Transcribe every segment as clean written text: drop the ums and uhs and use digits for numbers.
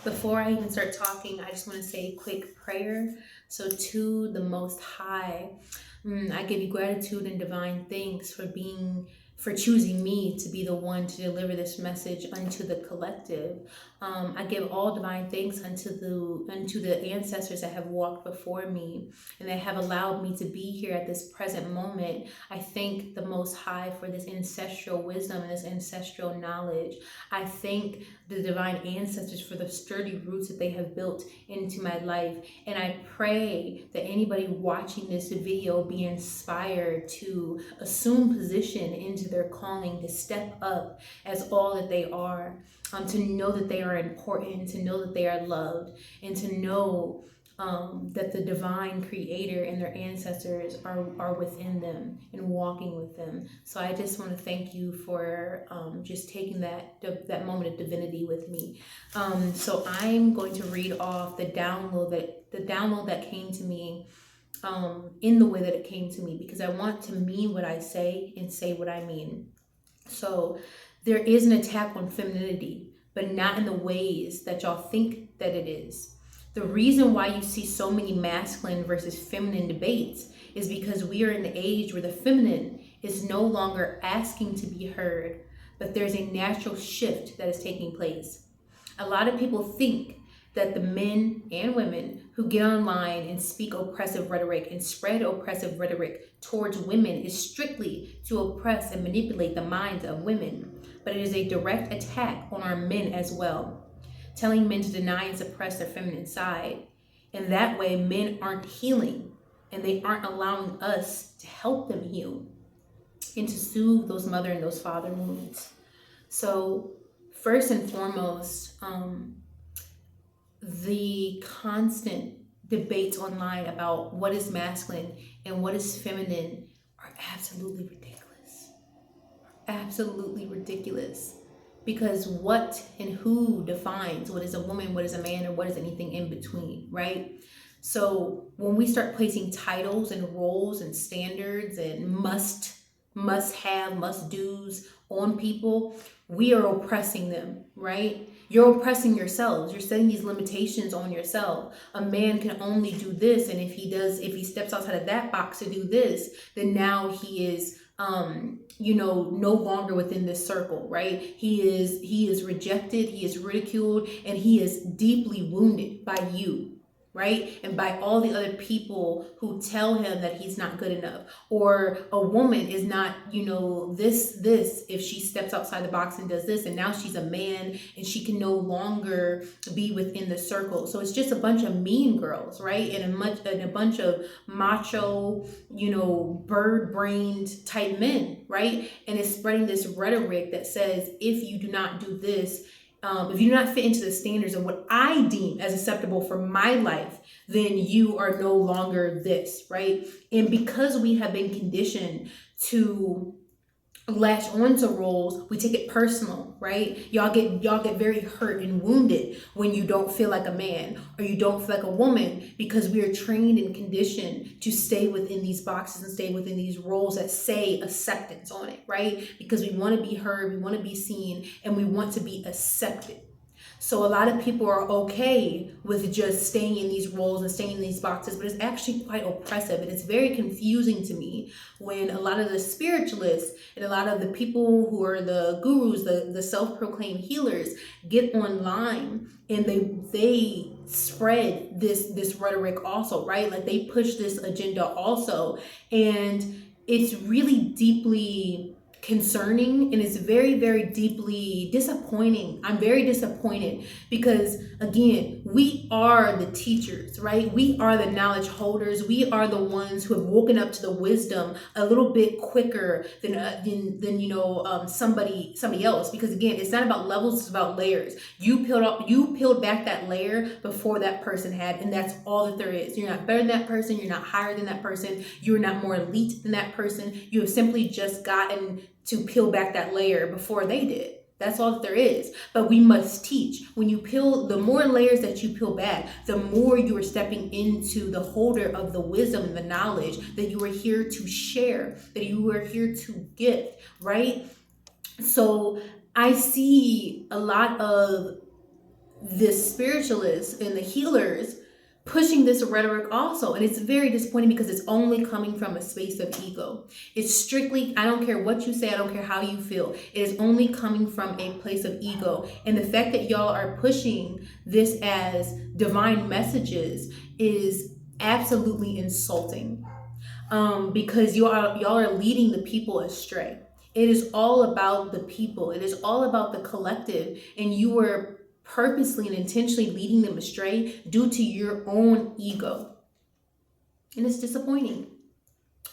Before I even start talking, I just want to say a quick prayer. So, to the Most High, I give you gratitude and divine thanks for choosing me to be the one to deliver this message unto the collective. I give all divine thanks unto the ancestors that have walked before me and that have allowed me to be here at this present moment. I thank the Most High for this ancestral wisdom and this ancestral knowledge. I thank the divine ancestors for the sturdy roots that they have built into my life. And I pray that anybody watching this video be inspired to assume position into their calling, to step up as all that they are, to know that they are important, to know that they are loved, and to know that the divine creator and their ancestors are within them and walking with them. So I just want to thank you for just taking that moment of divinity with me. So I'm going to read off the download that came to me in the way that it came to me, because I want to mean what I say and say what I mean. So there is an attack on femininity, but not in the ways that y'all think that it is. The reason why you see so many masculine versus feminine debates is because we are in the age where the feminine is no longer asking to be heard, but there's a natural shift that is taking place. A lot of people think that the men and women who get online and speak oppressive rhetoric and spread oppressive rhetoric towards women is strictly to oppress and manipulate the minds of women, but it is a direct attack on our men as well, telling men to deny and suppress their feminine side. And that way, men aren't healing and they aren't allowing us to help them heal and to soothe those mother and those father wounds. So, first and foremost, the constant debates online about what is masculine and what is feminine are absolutely ridiculous. Absolutely ridiculous. Because what and who defines what is a woman, what is a man, or what is anything in between, right? So when we start placing titles and roles and standards and must have, must do's on people, we are oppressing them, right? You're oppressing yourselves. You're setting these limitations on yourself. A man can only do this, and if he steps outside of that box to do this, then now he is no longer within this circle, right? He is rejected, he is ridiculed, and he is deeply wounded by you, right? And by all the other people who tell him that he's not good enough. Or a woman is not, this, if she steps outside the box and does this, and now she's a man and she can no longer be within the circle. So it's just a bunch of mean girls, right? And a bunch of macho, bird-brained type men, right? And it's spreading this rhetoric that says, if you do not do this, if you do not fit into the standards of what I deem as acceptable for my life, then you are no longer this, right? And because we have been conditioned to latch onto roles, we take it personal, right? Y'all get very hurt and wounded when you don't feel like a man or you don't feel like a woman, because we are trained and conditioned to stay within these boxes and stay within these roles that say acceptance on it, right? Because we want to be heard, we want to be seen, and we want to be accepted. So a lot of people are okay with just staying in these roles and staying in these boxes, but it's actually quite oppressive. And it's very confusing to me when a lot of the spiritualists and a lot of the people who are the gurus, the self-proclaimed healers, get online and they spread this rhetoric also, right? Like they push this agenda also. And it's really deeply concerning, and it's very, very deeply disappointing. I'm very disappointed because, again, we are the teachers, right? We are the knowledge holders. We are the ones who have woken up to the wisdom a little bit quicker than somebody else. Because again, it's not about levels, it's about layers. You peeled back that layer before that person had, and that's all that there is. You're not better than that person. You're not higher than that person. You're not more elite than that person. You have simply just gotten to peel back that layer before they did. That's all that there is. But we must teach. When you peel, the more layers that you peel back, the more you are stepping into the holder of the wisdom and the knowledge that you are here to share, that you are here to give, right? So I see a lot of the spiritualists and the healers pushing this rhetoric also. And it's very disappointing because it's only coming from a space of ego. It's strictly, I don't care what you say, I don't care how you feel. It is only coming from a place of ego. And the fact that y'all are pushing this as divine messages is absolutely insulting. Because y'all are leading the people astray. It is all about the people. It is all about the collective. And you are purposely and intentionally leading them astray due to your own ego. And it's disappointing.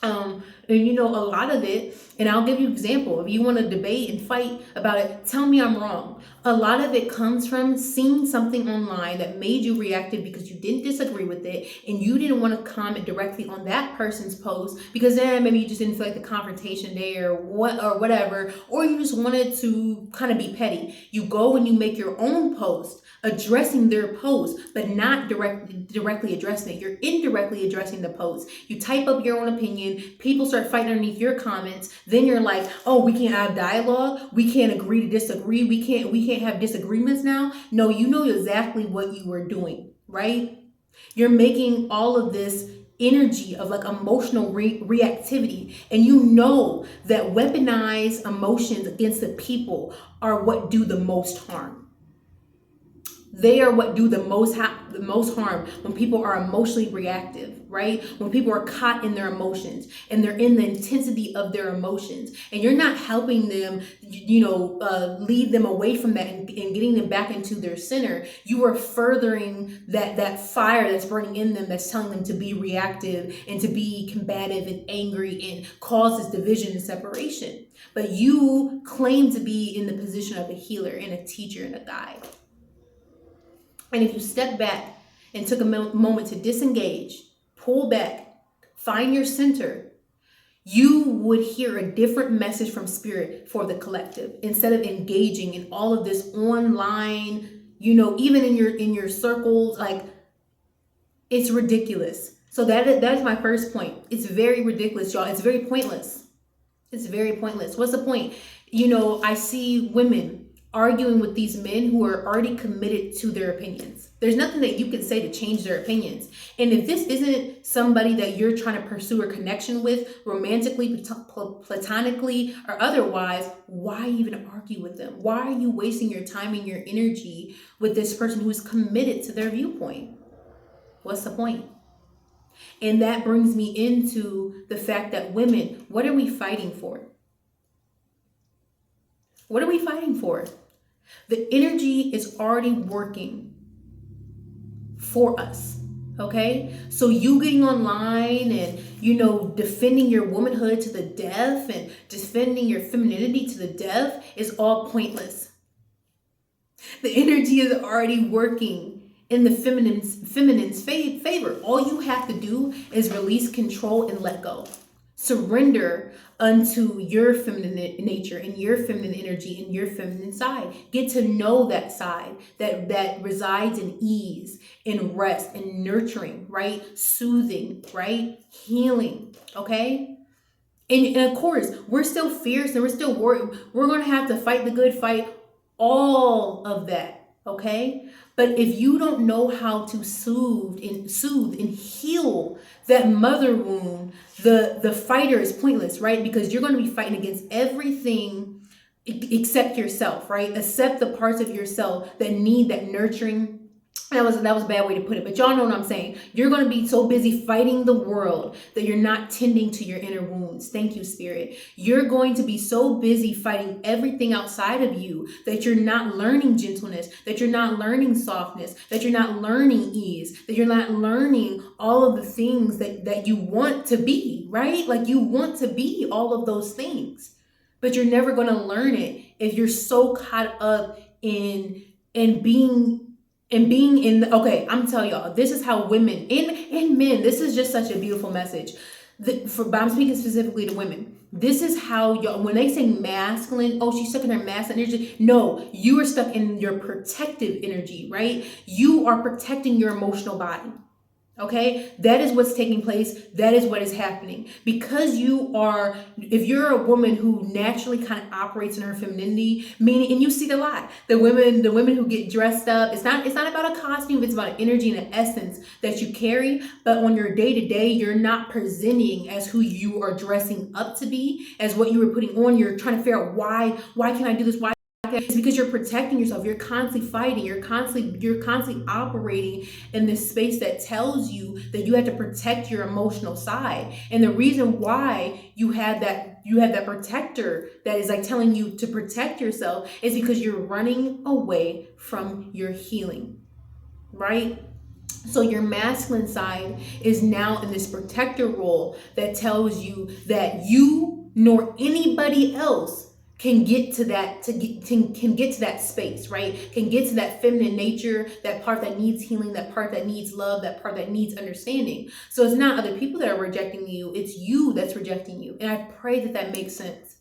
And you know, a lot of it, and I'll give you an example. If you want to debate and fight about it, tell me I'm wrong. A lot of it comes from seeing something online that made you reactive because you didn't disagree with it and you didn't want to comment directly on that person's post because then maybe you just didn't feel like the confrontation there or whatever, or you just wanted to kind of be petty. You go and you make your own post addressing their post, but not directly addressing it. You're indirectly addressing the post. You type up your own opinion, people start fighting underneath your comments, then you're like, oh, we can't have dialogue, we can't agree to disagree, we can't have disagreements now. No, you know exactly what you were doing, right? You're making all of this energy of like emotional reactivity, and you know that weaponized emotions against the people are what do the most harm. They are what do the most harm when people are emotionally reactive, right? When people are caught in their emotions and they're in the intensity of their emotions, and you're not helping them, lead them away from that and getting them back into their center. You are furthering that fire that's burning in them, that's telling them to be reactive and to be combative and angry and cause this division and separation. But you claim to be in the position of a healer and a teacher and a guide. And if you step back and took a moment to disengage, pull back, find your center, you would hear a different message from spirit for the collective instead of engaging in all of this online, even in your circles. Like, it's ridiculous. So that is my first point. It's very ridiculous, y'all. It's very pointless. It's very pointless. What's the point? I see women arguing with these men who are already committed to their opinions. There's nothing that you can say to change their opinions. And if this isn't somebody that you're trying to pursue a connection with, romantically, platonically, or otherwise, why even argue with them? Why are you wasting your time and your energy with this person who is committed to their viewpoint? What's the point? And that brings me into the fact that women, what are we fighting for? What are we fighting for? The energy is already working for us, okay? So you getting online and, defending your womanhood to the death and defending your femininity to the death is all pointless. The energy is already working in the feminine's favor. All you have to do is release control and let go. Surrender unto your feminine nature and your feminine energy and your feminine side. Get to know that side that resides in ease, in rest, in nurturing, right? Soothing, right? Healing, okay? And of course, we're still fierce and we're still worried. We're going to have to fight the good fight, all of that, okay? But if you don't know how to soothe and heal that mother wound, the fighter is pointless, right? Because you're going to be fighting against everything except yourself, right? Except the parts of yourself that need that nurturing. That was a bad way to put it, but y'all know what I'm saying. You're going to be so busy fighting the world that you're not tending to your inner wounds. Thank you, Spirit. You're going to be so busy fighting everything outside of you that you're not learning gentleness, that you're not learning softness, that you're not learning ease, that you're not learning all of the things that you want to be, right? Like, you want to be all of those things, but you're never going to learn it if you're so caught up in being okay, I'm telling y'all, this is how women and men, this is just such a beautiful message. But I'm speaking specifically to women. This is how y'all, when they say masculine, oh, she's stuck in her masculine energy. No, you are stuck in your protective energy, right? You are protecting your emotional body. Okay, that is what's taking place. That is what is happening. Because if you're a woman who naturally kind of operates in her femininity, meaning, and you see it a lot, the women who get dressed up, it's not about a costume, it's about an energy and an essence that you carry. But on your day to day, you're not presenting as who you are dressing up to be, as what you were putting on. You're trying to figure out why can I do this? Why? It's because you're protecting yourself. You're constantly fighting. You're constantly operating in this space that tells you that you have to protect your emotional side. And the reason why you have that protector that is like telling you to protect yourself is because you're running away from your healing, right? So your masculine side is now in this protector role that tells you that you nor anybody else can get to that space, right? Can get to that feminine nature, that part that needs healing, that part that needs love, that part that needs understanding. So it's not other people that are rejecting you, it's you that's rejecting you. And I pray that that makes sense.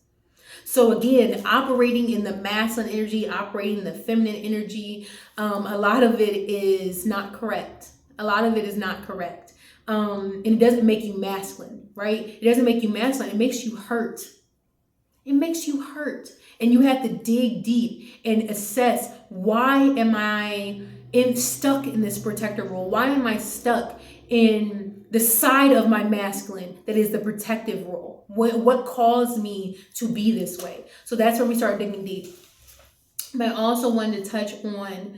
So again, operating in the masculine energy, operating in the feminine energy, a lot of it is not correct. A lot of it is not correct. And it doesn't make you masculine, right? It doesn't make you masculine. It makes you hurt. It makes you hurt. And you have to dig deep and assess, why am I stuck in this protector role? Why am I stuck in the side of my masculine that is the protective role? What caused me to be this way? So that's where we start digging deep. But I also wanted to touch on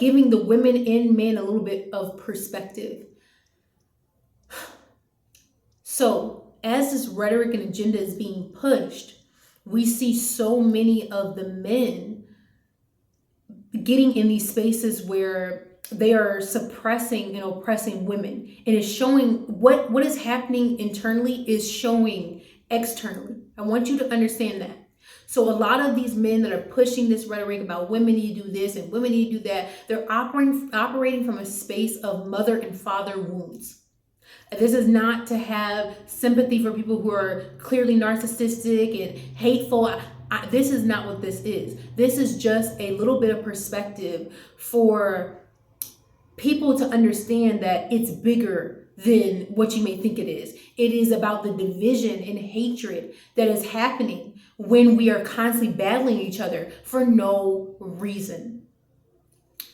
giving the women and men a little bit of perspective. So as this rhetoric and agenda is being pushed, we see so many of the men getting in these spaces where they are suppressing and oppressing women, and it's showing what is happening internally is showing externally. I want you to understand that. So a lot of these men that are pushing this rhetoric about women need to do this and women need to do that, they're operating from a space of mother and father wounds. This is not to have sympathy for people who are clearly narcissistic and hateful. This is not what this is. This is just a little bit of perspective for people to understand that it's bigger than what you may think it is. It is about the division and hatred that is happening when we are constantly battling each other for no reason.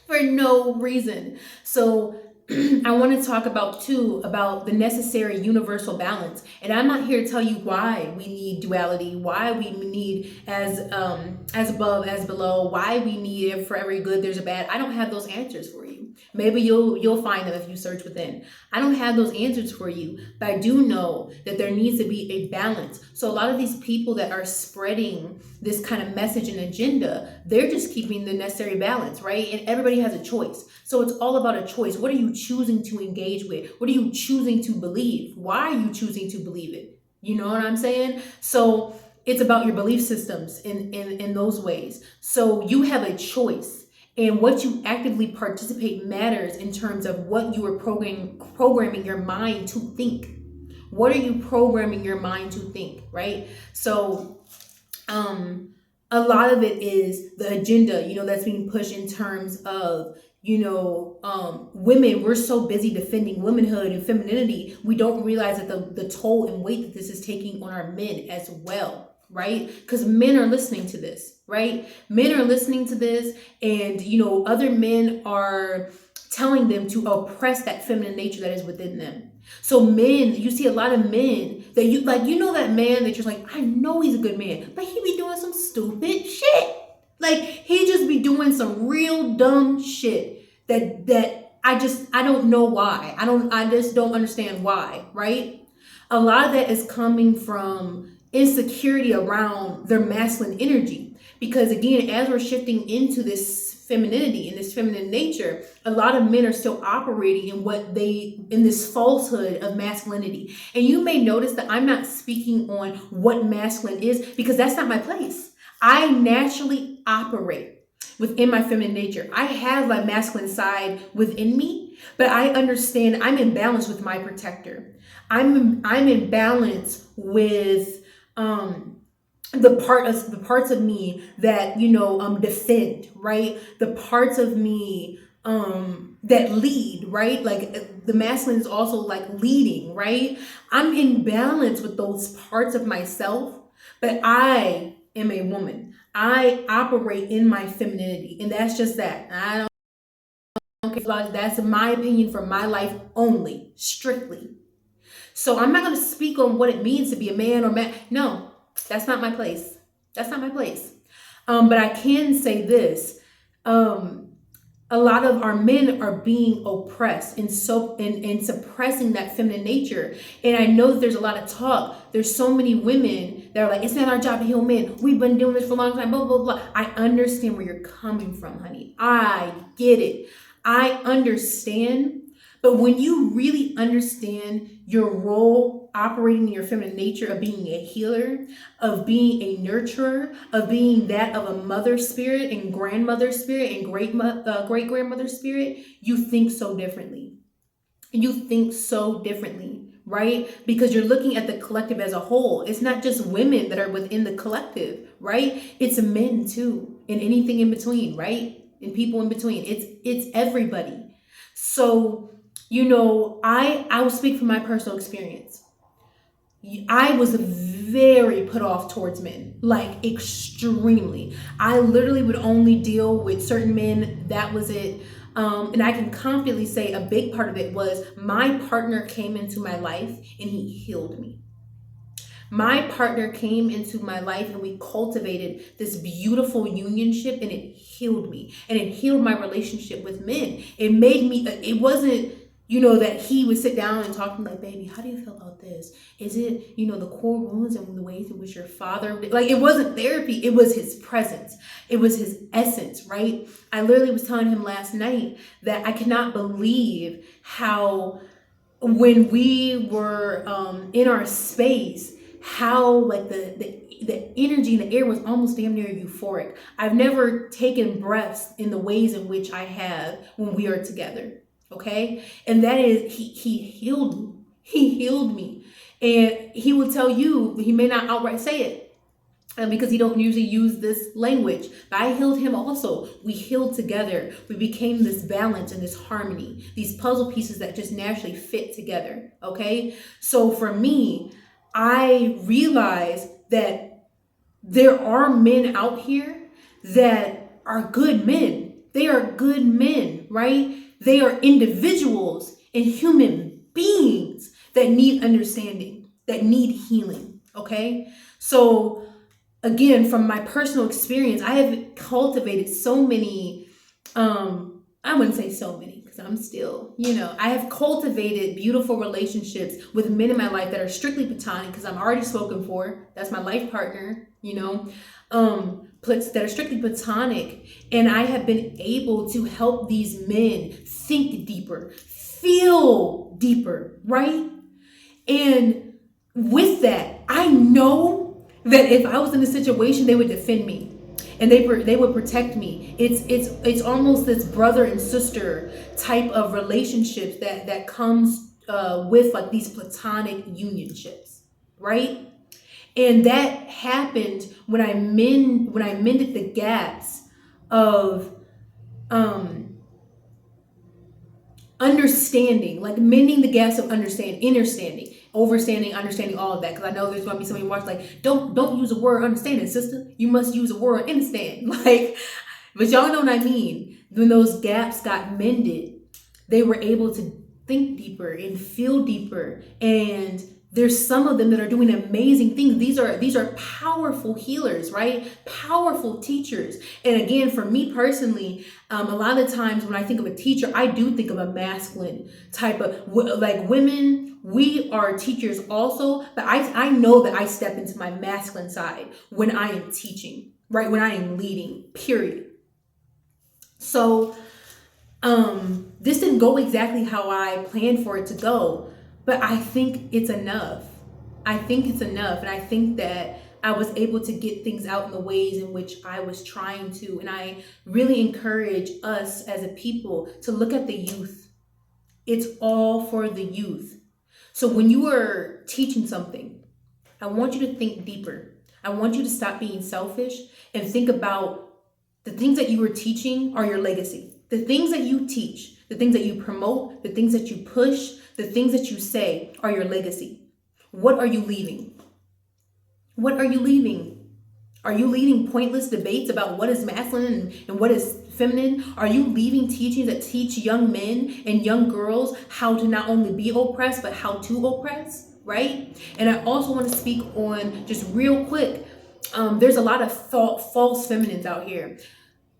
For no reason. So I want to talk about the necessary universal balance. And I'm not here to tell you why we need duality, why we need as above as below, why we need it for every good there's a bad. I don't have those answers for you. Maybe you'll find them if you search within. I don't have those answers for you, but I do know that there needs to be a balance. So a lot of these people that are spreading this kind of message and agenda, they're just keeping the necessary balance, right? And everybody has a choice. So it's all about a choice. What are you choosing to engage with? What are you choosing to believe? Why are you choosing to believe it? You know what I'm saying? So it's about your belief systems in those ways. So you have a choice. And what you actively participate matters in terms of what you are programming your mind to think. What are you programming your mind to think, right? So a lot of it is the agenda, that's being pushed in terms of, women. We're so busy defending womanhood and femininity, we don't realize that the toll and weight that this is taking on our men as well. Right? Because men are listening to this, right? Men are listening to this, and other men are telling them to oppress that feminine nature that is within them. So men, you see a lot of men that that man that you're like, I know he's a good man, but he be doing some stupid shit. Like he just be doing some real dumb shit that I don't know why. I just don't understand why, right? A lot of that is coming from insecurity around their masculine energy. Because again, as we're shifting into this femininity and this feminine nature, a lot of men are still operating in this falsehood of masculinity. And you may notice that I'm not speaking on what masculine is, because that's not my place. I naturally operate within my feminine nature. I have my masculine side within me, but I understand I'm in balance with my protector. I'm in balance with the parts of me that defend, right? The parts of me that lead, right? Like the masculine is also like leading, right? I'm in balance with those parts of myself, but I am a woman. I operate in my femininity, and that's just that. I don't care. That's my opinion for my life only, strictly. So I'm not going to speak on what it means to be a man or man. No, that's not my place. That's not my place. But I can say this. A lot of our men are being oppressed and suppressing that feminine nature. And I know that there's a lot of talk. There's so many women that are like, it's not our job to heal men. We've been doing this for a long time, blah, blah, blah. I understand where you're coming from, honey. I get it. I understand. But when you really understand your role operating in your feminine nature of being a healer, of being a nurturer, of being that of a mother spirit and grandmother spirit and great grandmother spirit, you think so differently. You think so differently, right? Because you're looking at the collective as a whole. It's not just women that are within the collective, right? It's men too, and anything in between, right? And people in between. It's everybody. So, I will speak from my personal experience. I was very put off towards men, like extremely. I literally would only deal with certain men. That was it. And I can confidently say a big part of it was my partner came into my life and he healed me. My partner came into my life and we cultivated this beautiful unionship, and it healed me, and it healed my relationship with men. It made me, it wasn't, that he would sit down and talk to me like, baby, how do you feel about this? Is it, the core wounds and the ways in which your father, like, it wasn't therapy. It was his presence. It was his essence, right? I literally was telling him last night that I cannot believe how when we were in our space, how like the energy in the air was almost damn near euphoric. I've never taken breaths in the ways in which I have when we are together. Okay. And that is, he healed me. He healed me. And he will tell you, he may not outright say it, because he don't usually use this language. But I healed him also. We healed together. We became this balance and this harmony, these puzzle pieces that just naturally fit together. Okay. So for me, I realize that there are men out here that are good men. They are good men, right? They are individuals and human beings that need understanding, that need healing. Okay. So again, from my personal experience, I have cultivated so many, I wouldn't say so many because I'm still, I have cultivated beautiful relationships with men in my life that are strictly platonic because I'm already spoken for. That's my life partner, that are strictly platonic. And I have been able to help these men think deeper, feel deeper, right? And with that, I know that if I was in a situation, they would defend me and they would protect me. It's almost this brother and sister type of relationships that comes with like these platonic unionships, right? And that happened when I mended the gaps of understanding, like mending the gaps of understanding, understanding, all of that. Because I know there's going to be somebody watching like, don't use the word understanding, sister. You must use the word understand. Like, but y'all know what I mean. When those gaps got mended, they were able to think deeper and feel deeper. And there's some of them that are doing amazing things. These are powerful healers, right? Powerful teachers. And again, for me personally, a lot of times when I think of a teacher, I do think of a masculine type of, like, women. We are teachers also, but I know that I step into my masculine side when I am teaching, right? When I am leading, period. So this didn't go exactly how I planned for it to go, but I think it's enough. I think it's enough. And I think that I was able to get things out in the ways in which I was trying to. And I really encourage us as a people to look at the youth. It's all for the youth. So when you are teaching something, I want you to think deeper. I want you to stop being selfish and think about the things that you were teaching are your legacy. The things that you teach, the things that you promote, the things that you push, the things that you say are your legacy. What are you leaving? What are you leaving? Are you leaving pointless debates about what is masculine and what is feminine? Are you leaving teachings that teach young men and young girls how to not only be oppressed, but how to oppress, right? And I also want to speak on, just real quick, there's a lot of false feminines out here.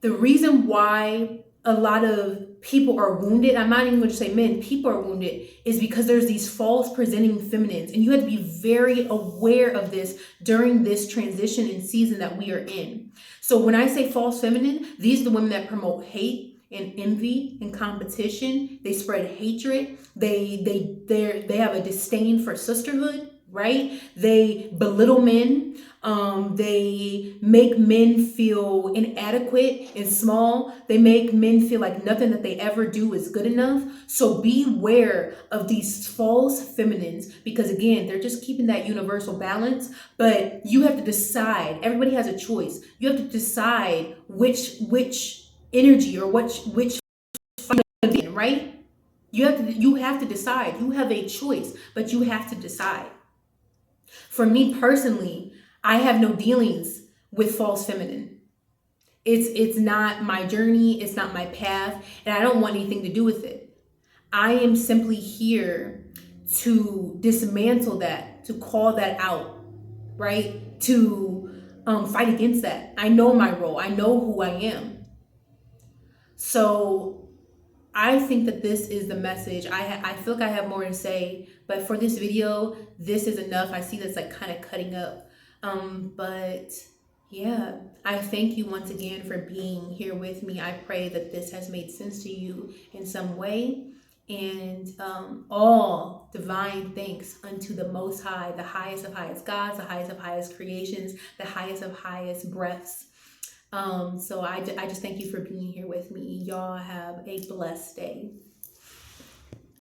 The reason why a lot of people are wounded, I'm not even going to say men, people are wounded, is because there's these false presenting feminines. And you have to be very aware of this during this transition and season that we are in. So when I say false feminine, these are the women that promote hate and envy and competition. They spread hatred. They have a disdain for sisterhood, right? They belittle men. They make men feel inadequate and small. They make men feel like nothing that they ever do is good enough. So beware of these false feminines, because again, they're just keeping that universal balance. But you have to decide. Everybody has a choice. You have to decide which energy or which right? You have to decide. You have a choice, but you have to decide. For me personally, I have no dealings with false feminine. It's not my journey, it's not my path, and I don't want anything to do with it. I am simply here to dismantle that, to call that out, right? To fight against that. I know my role. I know who I am. So I think that this is the message. I feel like I have more to say, but for this video, this is enough. I see that's like kind of cutting up. But yeah, I thank you once again for being here with me. I pray that this has made sense to you in some way. And all divine thanks unto the Most High, the highest of highest gods, the highest of highest creations, the highest of highest breaths. So I just thank you for being here with me. Y'all have a blessed day.